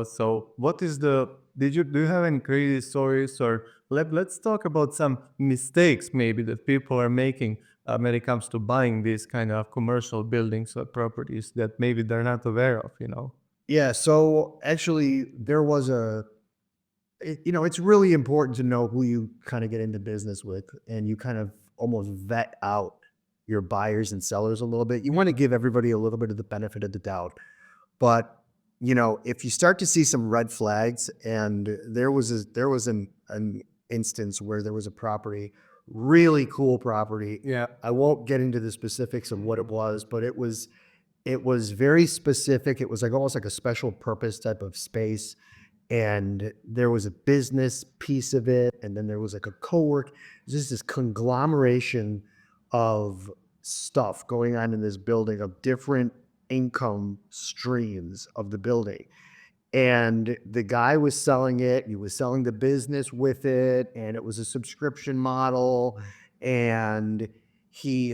So what is the do you have any crazy stories, or let's talk about some mistakes maybe that people are making when it comes to buying these kind of commercial buildings or properties that maybe they're not aware of, you know? Yeah, so actually there was it's really important to know who you kind of get into business with, and you kind of almost vet out your buyers and sellers a little bit. You want to give everybody a little bit of the benefit of the doubt. But, if you start to see some red flags, and there was an instance where there was a property, really cool property. Yeah. I won't get into the specifics of what it was, but it was very specific. It was like almost like a special purpose type of space. And there was a business piece of it, and then there was like a co-work, just this conglomeration of stuff going on in this building, of different income streams of the building. And the guy was selling it, he was selling the business with it, and it was a subscription model. And he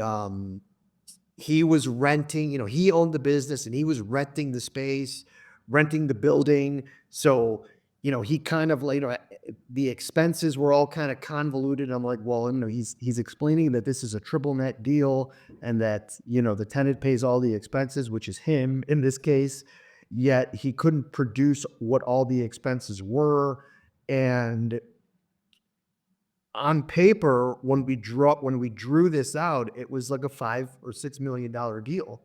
he was renting, he owned the business and he was renting the space, renting the building. So, he kind of later, the expenses were all kind of convoluted. I'm like, well, he's explaining that this is a triple net deal, and that, the tenant pays all the expenses, which is him in this case, yet he couldn't produce what all the expenses were. And on paper, when we drew this out, it was like a $5 or $6 million deal.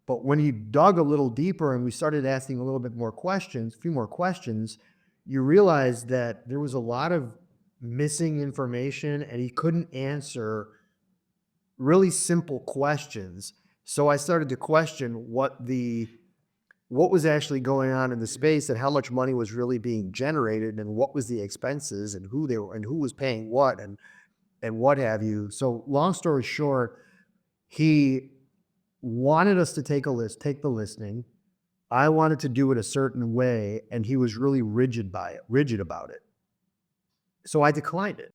But when you dug a little deeper and we started asking a little bit more questions, a few more questions, you realize that there was a lot of missing information, and he couldn't answer really simple questions. So I started to question what was actually going on in the space, and how much money was really being generated, and what was the expenses, and who was paying what, and what have you. So long story short, he wanted us to take the listing. I wanted to do it a certain way, and he was really rigid about it. So I declined it.